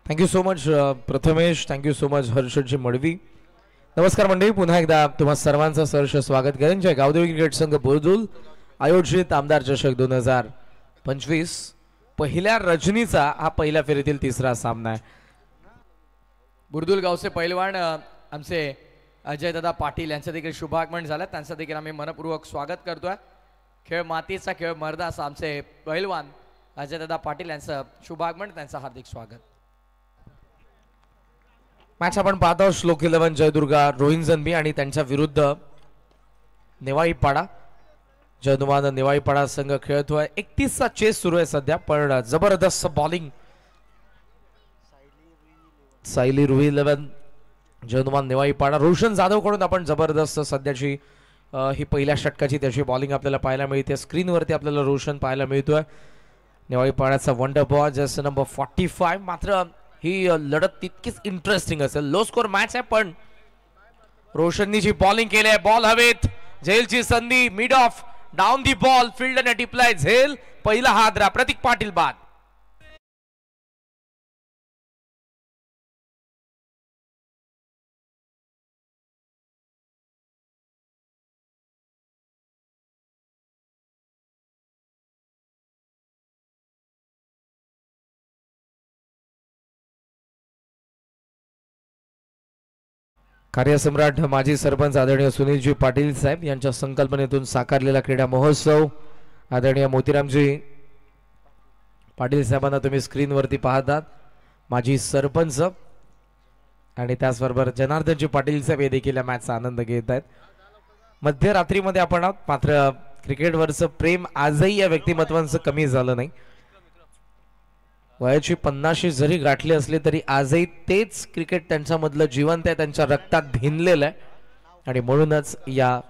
Thank you so much Prathamesh. Thank you so much हर्षदजी Madavi. नमस्कार मंडळी, पुन्हा एकदा तुम्हा सर्वांचं सहर्ष स्वागत करेन. जय गावदेवी क्रिकेट संघ बोरदुल आयोजित आमदार चषक 2025 पहिल्या रजनीचा हा पहिल्या फेरीतील तिसरा सामना आहे. बुरदुल गावचे पैलवान आमचे अजय दादा पाटील यांचं देखील शुभागमन झालं. त्यांचं देखील आम्ही मनपूर्वक स्वागत करतोय. खेळ मातीचा खेळ मर्दाचा आमचे पैलवान अजय दादा पाटील यांचं शुभागमन, त्यांचं हार्दिक स्वागत. मॅच आपण पाहत आहोत. श्लोक 11 जयदुर्गा रोहिन जनबी आणि त्यांच्या विरुद्ध नेवाईपाडा. जयनुमान नेवाईपाडा संघ खेळतोय. 31चा चेस सुरू आहे सध्या, पण जबरदस्त बॉलिंग सायली रुही 11 जयनुमान नेवाईपाडा. रोशन जाधव कडून आपण जबरदस्त सध्याची ही पहिल्या षटकाची त्याची बॉलिंग आपल्याला पाहायला मिळते. स्क्रीनवरती आपल्याला रोशन पाहायला मिळतोय. नेवाईपाड्याचा वंडर बॉल जस्ट नंबर 45. मात्र ही लढत तितकीच इंटरेस्टिंग असेल. लो स्कोर मॅच आहे, पण रोशननी जी बॉलिंग केली आहे, बॉल हवेत, झेलची संधी, mid off down the ball, फील्डने टिपलाय झेल, पहिला हादरा, प्रतीक पाटील बाद. कार्यसम्राट माजी सरपंच आदरणीय सुनीलजी पाटील साहेब यांच्या संकल्पनेतून साकारलेला क्रीडा महोत्सव. आदरणीय मोतीरामजी पाटील साहेबांना तुम्ही स्क्रीनवरती पाहतात. माजी सरपंच आणि त्याचबरोबर जनार्दनजी पाटील साहेब हे देखील या मॅचचा आनंद घेत आहेत. मध्यरात्रीमध्ये आपण आहोत, मात्र क्रिकेटवरचं प्रेम आजही या व्यक्तिमत्वांचं कमी झालं नाही. वयाची 50 जरी गाठली असली तरी आजही तेच क्रिकेट त्यांच्यामधलं जिवंत आहे, त्यांच्या रक्तात भिनलेलं आहे. आणि म्हणूनच या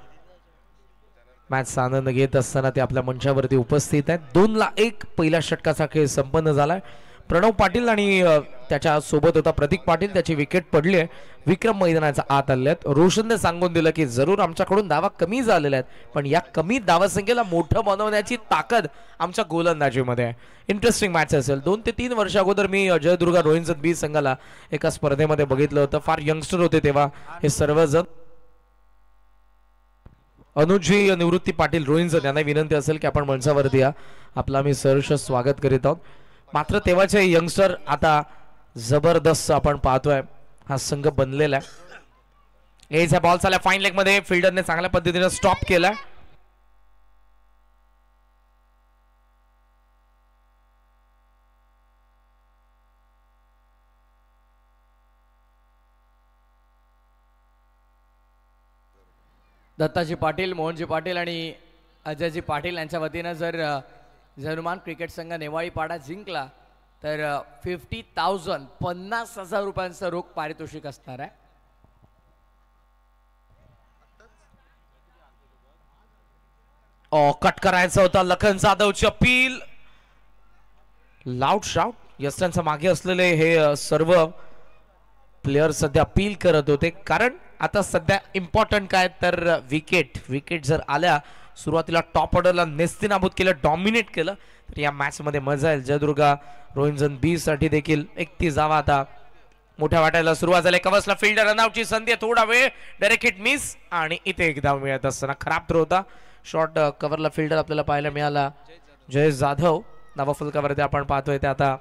मॅचचा आनंद घेत असताना ते आपल्या मंचावरती उपस्थित आहेत. 2-1 पहिल्या षटकाचा खेळ संपन्न झालाय. प्रणव पाटील आणि त्याच्या सोबत होता प्रतीक पाटील, त्याची विकेट पडली आहे. विक्रम मैदानाच्या आत आले आहेत. रोशनने सांगून दिलं की जरूर आमच्याकडून धावा कमी झालेल्या आहेत, पण या कमी धावसंख्येला मोठं बनवण्याची ताकद आमच्या गोलंदाजीमध्ये आहे. इंटरेस्टिंग मॅच असेल. 2 ते 3 वर्ष अगोदर मी जयदुर्गा रोहिन जनबी संघाला एका स्पर्धेमध्ये बघितलं होतं. फार यंगस्टर होते तेव्हा हे सर्वजण. अनुजी निवृत्ती पाटील रोहिंजन यांना विनंती असेल की आपण मंचावरती या, आपलं आम्ही सहर्ष स्वागत करीत आहोत. मात्र तेव्हाचे यंगस्टर आता जबरदस्त आपण पाहतोय हा संघ बनलेला आहे. एचा बॉल चालला फाईन लेग मध्ये, फिल्डरने चांगल्या पद्धतीने स्टॉप केलाय. दत्ताजी पाटील, मोहनजी पाटील आणि अजयजी पाटील यांच्या वतीनं जर जनुमान क्रिकेट संघ नेवाळीपाडा जिंकला तर 50,000 50,000 रुपयांचं रोख पारितोषिक असणार आहे. कट करायचा होता. लखन जाधवची अपील, लाऊड शाउट. यस्टांच्या मागे असलेले हे सर्व प्लेयर सध्या अपील करत होते, कारण आता सध्या इम्पॉर्टंट काय तर विकेट जर आल्या, सुरुवातीला टॉप ऑर्डरला नेस्तीनाबूत केलं, डॉमिनेट केलं, तर या मॅच मध्ये मजा येईल. जयदुर्गा रोहिंजन बी साठी देखील 31 धावा आता मोठ्या वाटायला सुरुवात झाली. कवचला फिल्डर, रनआउटची संधी, थोडा वेळ डायरेक्ट हिट मिस, आणि इथे एक धाव मिळत असताना खराब थ्रो होता. शॉर्ट कव्हरला फिल्डर आपल्याला पाहायला मिळाला जयेश जाधव, धावा फलकावरती आपण पाहतोय ते आता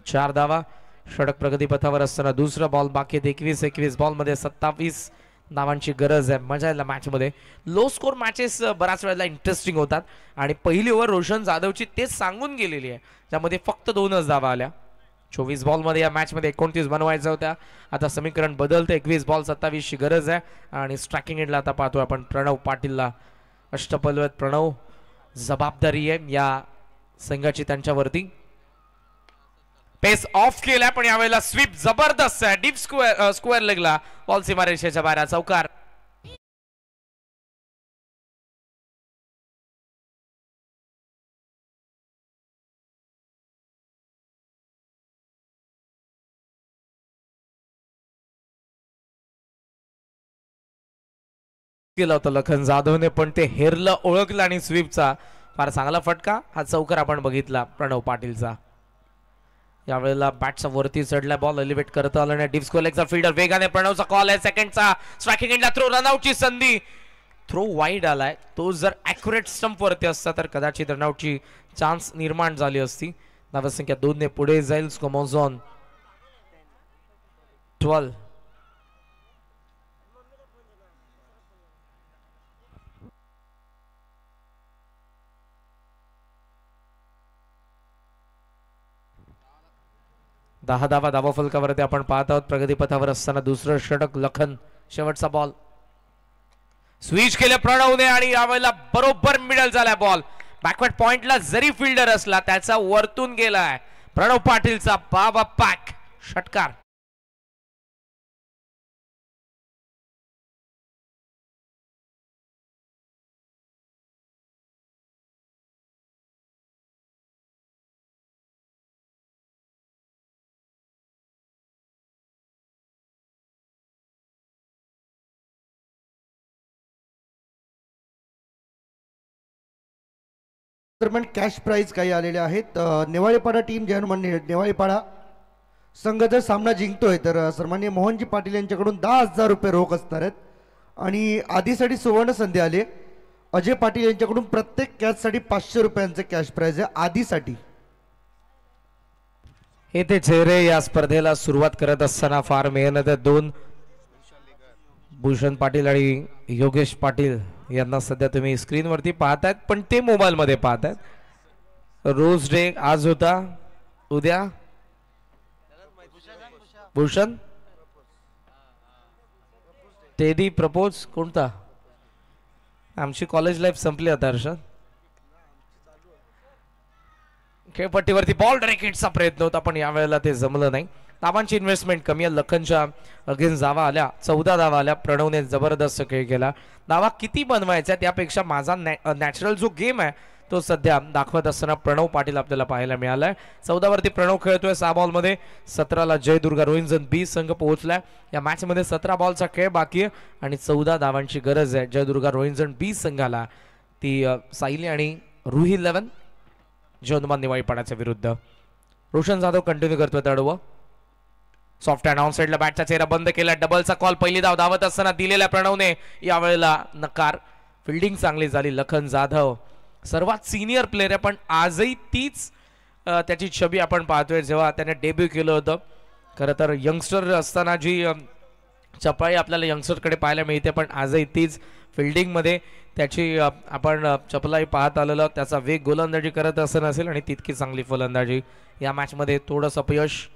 4 धावा. षटक प्रगतीपथावर असताना दुसरा बॉल बाकी आहेत. 21 बॉलमध्ये 27 धावांची गरज आहे. मजा येईल मॅच मध्ये. लो स्कोर मॅचेस बऱ्याच वेळेला इंटरेस्टिंग होतात आणि पहिली ओव्हर रोशन जाधवची तेच सांगून गेलेली आहे, त्यामध्ये फक्त 2च धावा आल्या. 24 बॉलमध्ये या मॅच मध्ये 29 बनवायच्या होत्या. आता समीकरण बदलतं. 21 बॉल 27 ची गरज आहे. आणि स्ट्रायकिंग एंडला आता पाहतोय आपण प्रणव पाटीलला. अष्टपैलू प्रणव, जबाबदारी आहे या संघाची त्यांच्यावरती. पेस ऑफ केला पण यावेळेला स्वीप जबरदस्त आहे. डीप स्क्वेअर लेगला बॉल सीमारेषेच्या बाहेर. चौकार. केला होता लखन जाधवने, पण ते हेरलं, ओळखलं आणि स्वीपचा फार चांगला फटका. हा चौकार आपण बघितला प्रणव पाटीलचा. यावेळेला बॅटचा वरती चढला, बॉल एलिव्हेट करता आला नाही. डीप स्क्वेअर लेगचा फील्डर वेगाने. प्रणवचा कॉल आहे सेकंडचा. स्ट्रायकिंग एंडला थ्रो, रनआउटची संधी. थ्रो वाईड आलाय. तो जर ॲक्युरेट स्टंप वरती असता तर कदाचित रनआउटची चान्स निर्माण झाली असती. धावसंख्या 2 ने पुढे जाईल. स्कोमोझॉन 12. दहा धावा फलकावरती आपण पाहत आहोत. प्रगतीपथावर असताना दुसरं षटक लखन. शेवटचा बॉल स्विच केले प्रणवने आणि यावेळेला बरोबर मिडल झालाय बॉल. बॅकवर्ड पॉइंटला जरी फिल्डर असला त्याचा वरतून गेलाय. प्रणव पाटीलचा बाबा पॅक षटकार. दरम्यान कॅश प्राइज काही आलेले आहेत. नेवाळेपाडा टीम ज्याप्रमाणे नेवाळेपाडा संघ जर सामना जिंकतोय तर सन्माननीय मोहनजी पाटील यांच्याकडून 10,000 रुपये रोख असणार आहेत. आणि आधीसाठी सुवर्ण संधी आले. अजय पाटील यांच्याकडून प्रत्येक कॅचसाठी 500 रुपयांचे कॅश प्राइज आहे आधीसाठी. येथे चेहरे या स्पर्धेला सुरुवात करत असताना फार मेहनत आहे. 2 भूषण पाटील आणि योगेश पाटील यांना सध्या तुम्ही स्क्रीनवरती पाहतायत, पण ते मोबाईल मध्ये पाहतायत. रोज डे आज होता, उद्या भूषण टेडी प्रपोज कोणता. आमची कॉलेज लाईफ संपली आता हर्षद. खेळपट्टीवरती बॉल रॅकेटचा प्रयत्न होता पण यावेळेला ते जमलं नाही. धावांची इन्व्हेस्टमेंट कमी आहे. लखनच्या अगेन्स्ट धावा आल्या, 14 धावा आल्या. प्रणवने जबरदस्त खेळ केला. धावा किती बनवायच्या त्यापेक्षा माझा नॅचरल जो गेम आहे तो सध्या दाखवत असताना प्रणव पाटील आपल्याला पाहायला मिळालाय. 14 वरती प्रणव खेळतोय. 6 बॉलमध्ये 17ला जयदुर्गा रोहिंजन बी संघ पोहोचलाय. या मॅच मध्ये 17 बॉलचा खेळ बाकी आहे आणि 14 धावांची गरज आहे जयदुर्गा रोहिंजन बी संघाला. ती सायली आणि रुही 11 जयनुमान निवाळीपाडाच्या विरुद्ध. रोशन जाधव कंटिन्यू करतोय तडव. सॉफ्ट हँड ऑन साइडला बॅटचा चेहरा बंद केला. डबलचा कॉल. पहिली धाव धावत असताना दिलेल्या प्रणवने यावेळेला नकार. फिल्डिंग चांगली झाली. लखन जाधव सर्वात सिनियर प्लेअर आहे पण आजही तीच त्याची छबी आपण पाहतोय जेव्हा त्याने डेब्यू केलं होतं. खरं तर यंगस्टर असताना जी चपळाई आपल्याला यंगस्टरकडे पाहायला मिळते पण आजही तीच फिल्डिंगमध्ये त्याची आपण चपलाई पाहत आलेलं. त्याचा वेग गोलंदाजी करत असं नसेल आणि तितकी चांगली फलंदाजी. या मॅचमध्ये थोडंसं अपयश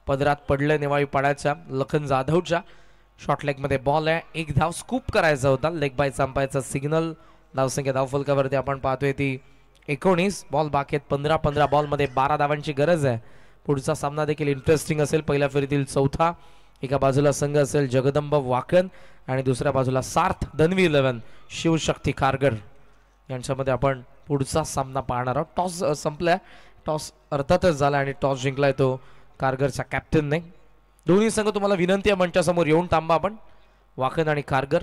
पदरात पडलं नेवाळीपाड्याच्या लखन जाधवच्या. शॉर्ट लेगमध्ये बॉल आहे. 1 धाव स्कूप करायचा होता. लेग बाय संपायचा सिग्नल. धावसंख्या धावफलकावरती आपण पाहतोय ती 19. बॉल बाकी आहेत. 15 बॉलमध्ये 12 धावांची गरज आहे. पुढचा सामना देखील इंटरेस्टिंग असेल. पहिल्या फेरीतील चौथा. एका बाजूला संघ असेल जगदंब वाकण आणि दुसऱ्या बाजूला सार्थ धन्वी 11 शिवशक्ती खारगर यांच्यामध्ये आपण पुढचा सामना पाहणार आहोत. टॉस संपलाय. टॉस अर्थातच झाला आणि टॉस जिंकलाय तो कारगरच्या कॅप्टनने. दोन्ही संघ तुम्हाला विनंती आहे मंचासमोर येऊन थांबा आपण. वाकण आणि खारगर.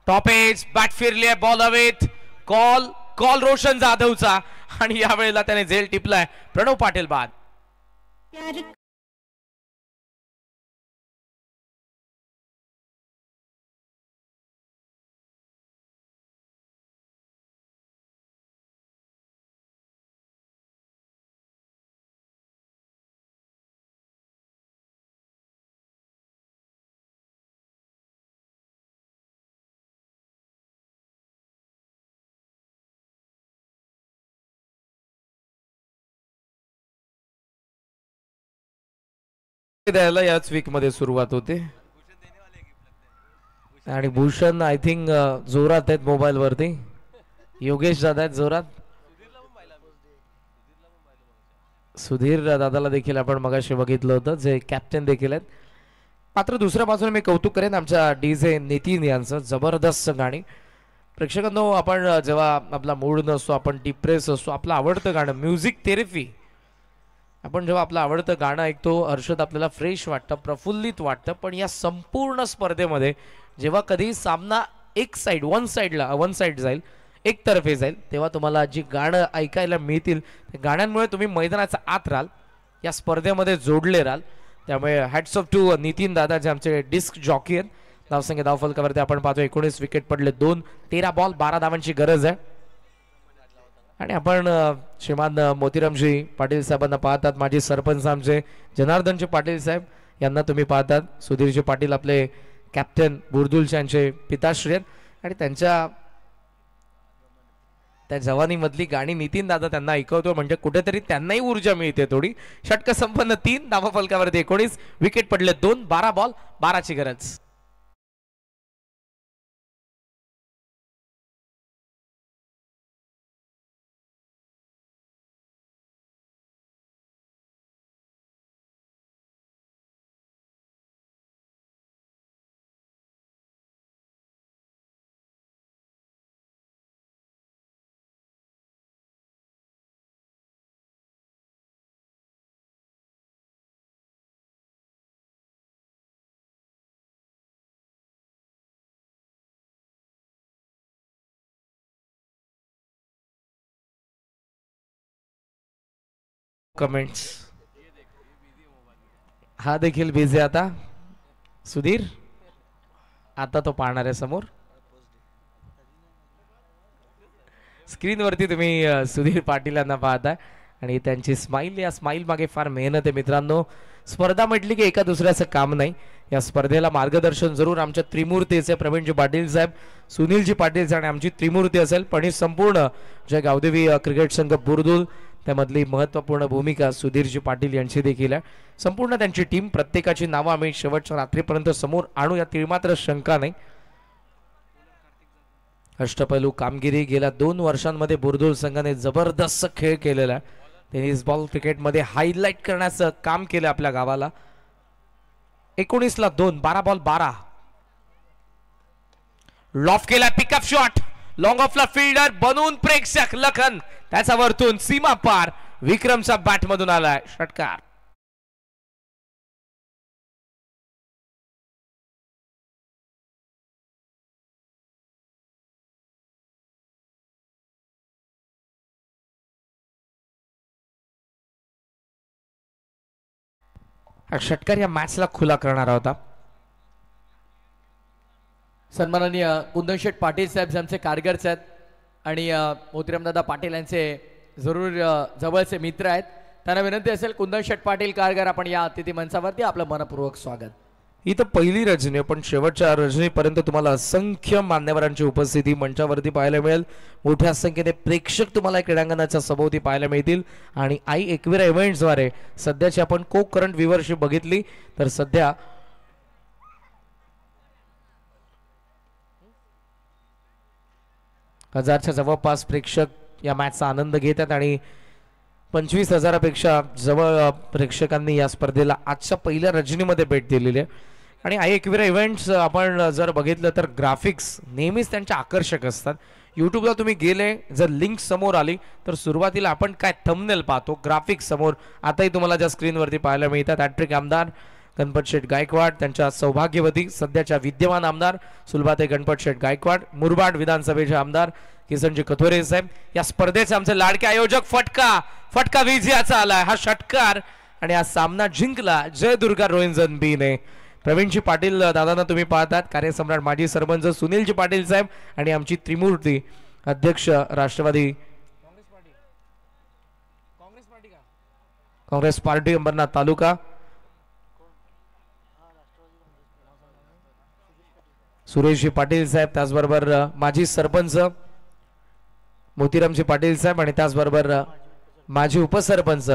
टॉप एज बॅट फिरली आहे. बॉल हवेत. कॉल रोशन जाधवचा आणि यावेळेला त्याने झेल टिपलाय. प्रणव पाटील बाद. द्यायला याच वीक मध्ये सुरुवात होते आणि भूषण आय थिंक जोरात आहेत मोबाईल वरती. योगेश दादा आहेत जोरात. सुधीर दादाला देखील आपण मगाशी बघितलं होतं जे कॅप्टन देखील आहेत. मात्र दुसऱ्या बाजूने मी कौतुक करेन आमच्या डीजे नितीन यांचं. जबरदस्त गाणी. प्रेक्षकांनो आपण जेव्हा आपला मूड नसतो आपण डिप्रेस असतो आपलं आवडतं गाणं म्युझिक थेरपी आपण जेव्हा आपलं आवडतं गाणं ऐकतो हर्षद आपल्याला फ्रेश वाटतं प्रफुल्लित वाटतं. पण या संपूर्ण स्पर्धेमध्ये जेव्हा कधी सामना वन साईड जाईल एकतर्फे जाईल तेव्हा तुम्हाला जी गाणं ऐकायला मिळतील त्या गाण्यांमुळे तुम्ही मैदानाच्या आत राहाल या स्पर्धेमध्ये जोडले राहाल. त्यामुळे हॅट्स ऑफ टू नितीन दादा जे आमचे डिस्क जॉकी आहेत. धावसंख्या धावफलकावरती आपण पाहतो 19 विकेट पडले 2 13 बॉल 12 धावांची गरज आहे. आणि आपण श्रीमान मोतीरामजी पाटील साहेबांना पाहतात. माजी सरपंच आमचे जनार्दनजी पाटील साहेब यांना तुम्ही पाहतात. सुधीरजी पाटील आपले कॅप्टन बुरदुलचे यांचे पिताश्री आहेत आणि त्यांच्या त्या जवानीमधली गाणी नितीन दादा त्यांना ऐकवतो म्हणजे कुठेतरी त्यांनाही ऊर्जा मिळते थोडी. षटक संपन्न 3 धावफलकावरती 19 विकेट पडले 2 12 बॉल 12ची गरज. कमेंट्स हा देखील बिझी आता. सुधीर आता तो पाहणार आहे समोर स्क्रीनवरती तुम्ही सुधीर पाटील यांना पाहताय आणि त्यांची स्माइल या स्माइल मागे फार मेहनत आहे मित्रांनो. स्पर्धा म्हटली की एका दुसऱ्याचं काम नाही. या स्पर्धेला मार्गदर्शन जरूर आमच्या त्रिमूर्तीचे प्रवीणजी पाटील साहेब सुनीलजी पाटील साहेब आणि आमची त्रिमूर्ती असेल. पण ही संपूर्ण जय गावदेवी क्रिकेट संघ बुरदुल त्यामधली महत्त्वपूर्ण भूमिका सुधीरजी पाटील यांची देखील आहे. संपूर्ण त्यांची टीम प्रत्येकाची नावं आम्ही शेवटच्या रात्रीपर्यंत समोर आणू या तिळमात्र शंका नाही. अष्टपैलू कामगिरी गेल्या 2 वर्षांमध्ये बुरदुल संघाने जबरदस्त खेळ केलेला आहे. टेनिस बॉल क्रिकेटमध्ये हायलाइट करण्याचं काम केलं आपल्या गावाला. 19 ला 2 12 बॉल 12 लॉफ केला पिकअप शॉट लॉंग ऑफला फिल्डर बनून प्रेक्षक लखन त्याचा वरतून सीमा पार विक्रमच्या बॅट मधून आलाय षटकार. हा षटकार या मॅचला खुला करणारा होता. सन्माननीय कुंदनशेठ पाटील साहेब ज्यांचे कारगरचे आहेत आणि मोतीरामदादा पाटील यांचे जरूर जवळचे मित्र आहेत. त्यांना विनंती असेल कुंदनशेठ पाटील कारगर आपण या अतिथी मंचावरती आपलं मनपूर्वक स्वागत. ही तर पहिली रजनी पण शेवटच्या रजनीपर्यंत तुम्हाला असंख्य मान्यवरांची उपस्थिती मंचावरती पाहायला मिळेल. मोठ्या संख्येने प्रेक्षक तुम्हाला क्रीडांगणाच्या सभोवती पाहायला मिळतील. आणि आई एकविरा इव्हेंट्सद्वारे सध्याची आपण को करंट व्ह्यूवरशिप बघितली तर सध्या हजारच्या जवळपास प्रेक्षक या मॅचचा आनंद घेतात आणि 25,000पेक्षा जवळ प्रेक्षकांनी या स्पर्धेला आजच्या पहिल्या रजनीमध्ये भेट दिलेली आहे. आणि आई एकविरा इव्हेंट्स आपण जर बघितलं तर ग्राफिक्स नेहमीच त्यांच्या आकर्षक असतात. यूट्यूबला तुम्ही गेले जर लिंक समोर आली तर सुरुवातीला आपण काय थंबनेल पाहतो ग्राफिक्स समोर आताही तुम्हाला ज्या स्क्रीनवरती पाहायला मिळतात. हॅट्रिक आमदार गणपत शेठ गायकवाड त्यांच्या सौभाग्यवती सध्याच्या विद्यमान आमदार सुलभाताई गणपत शेठ गायकवाड मुरबाड विधानसभेचे आमदार किसनजी कथोरे साहेब या स्पर्धेचे आमचे लाडके आयोजक फटका विजयाचा आलाय हा षटकार आणि हा सामना जिंकला जय दुर्गा रोहिंजन बीने. प्रवीणजी पाटील दादांना तुम्ही पाहतात कार्यसम्राट माजी सरपंच सुनीलजी पाटील साहेब आणि आमची त्रिमूर्ती अध्यक्ष राष्ट्रवादी काँग्रेस पार्टी अंबरनाथ तालुका सुरेशजी पाटील साहेब त्याचबरोबर माजी सरपंच मोतीरामजी पाटील साहेब आणि त्याचबरोबर माजी उपसरपंच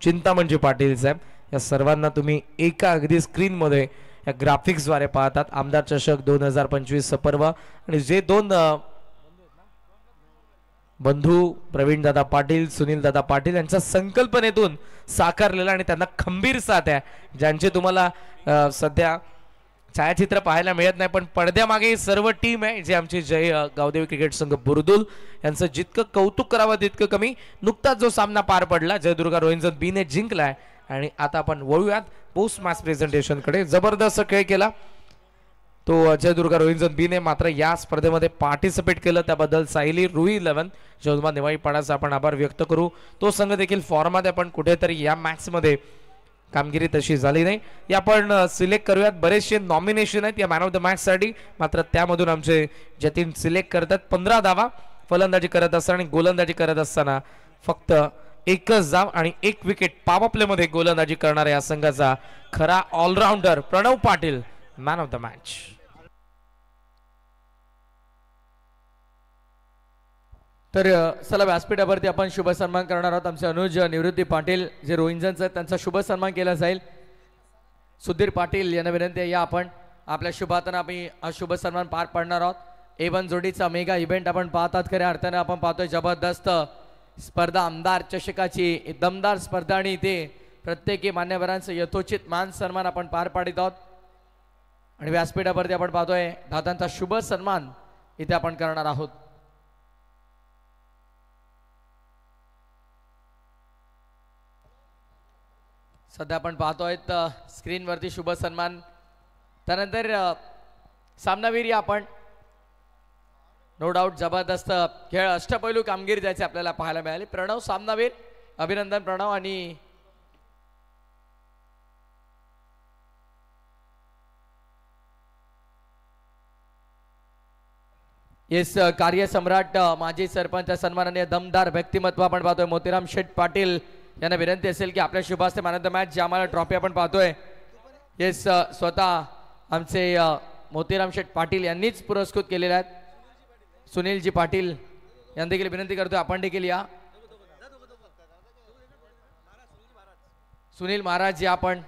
चिंतामणजी पाटील साहेब या सर्वांना तुम्ही एका अगदी स्क्रीनमध्ये या ग्राफिक्सद्वारे पाहतात. आमदार चषक 2025 पर्व आणि जे दोन बंधू प्रवीण दादा पाटील सुनील दादा पाटील यांच्या संकल्पनेतून साकारलेला आणि त्यांना खंबीर साथ आहे, ज्यांचे तुम्हाला सध्या छायाचित्र पाहायला मिळत नाही, पण पडद्यामागे सर्व टीम आहे जे आमचे जय गावदेवी क्रिकेट संघ बुर्दुल यांचं जितकं कौतुक करावं तितकं कमी. नुकताच जो सामना पार पडला जयदुर्गा रोहिंजन बी ने जिंकलाय आणि आता आपण वळूयात पोस्ट मॅच प्रेझेंटेशन कडे. जबरदस्त खेळ केला तो जयदुर्गा रोहिंजन बी ने, मात्र या स्पर्धेमध्ये पार्टिसिपेट केलं त्याबद्दल सायली रुई 11 जौलमा नेवाईपाडाचा आपण आभार व्यक्त करू. तो संघ देखील फॉर्ममध्ये पण कुठेतरी या मॅच मध्ये कामगिरी तशी झाली नाही. या आपण सिलेक्ट करूयात. बरेचसे नॉमिनेशन आहेत या मॅन ऑफ द मॅच साठी, मात्र त्यामधून आमचे जतीन सिलेक्ट करतात. 15 धावा फलंदाजी करत असताना आणि गोलंदाजी करत असताना फक्त एकच धाव आणि एक विकेट पॉवर प्ले मध्ये गोलंदाजी करणाऱ्या या संघाचा खरा allrounder Pranav Patil man of the match. तर चला व्यासपीठावरती आपण शुभ सन्मान करणार आहोत. आमचे अनुज निवृत्ती पाटील जे रोहिंजनचं आहेत त्यांचा शुभ सन्मान केला जाईल. सुधीर पाटील यांना विनंती आहे, या आपण आपल्या शुभ हाताने आम्ही हा शुभ सन्मान पार पाडणार आहोत. A1 जोडीचा मेगा इव्हेंट आपण पाहतात. खऱ्या अर्थाने आपण पाहतोय जबरदस्त स्पर्धा, आमदार चषकाची दमदार स्पर्धा आणि इथे प्रत्येकी मान्यवरांचं यथोचित मान सन्मान आपण पार पाडित आहोत. आणि व्यासपीठावरती आपण पाहतोय दादांचा शुभ सन्मान इथे आपण करणार आहोत. सध्या आपण पाहतोय स्क्रीनवरती शुभ सन्मान. त्यानंतर सामनावीर या आपण नो डाऊट जबरदस्त खेळ, अष्टपैलू कामगिरी त्याची आपल्याला पाहायला मिळाली. प्रणव सामनावीर, अभिनंदन प्रणव. आणि येस कार्यसम्राट माजी सरपंच सन्माननीय दमदार व्यक्तिमत्व आपण पाहतोय मोतीराम शेठ पाटील यांना विनंती असेल की आपल्या शुभास्ते मॅन ऑफ द मॅच जे आम्हाला ट्रॉफी आपण पाहतोय येस स्वतः आमचे मोतीराम शेठ पाटील यांनीच पुरस्कृत केलेले आहेत. सुनीलजी पाटील यांना देखील विनंती करतोय आपण देखील या. सुनील महाराज जी आपण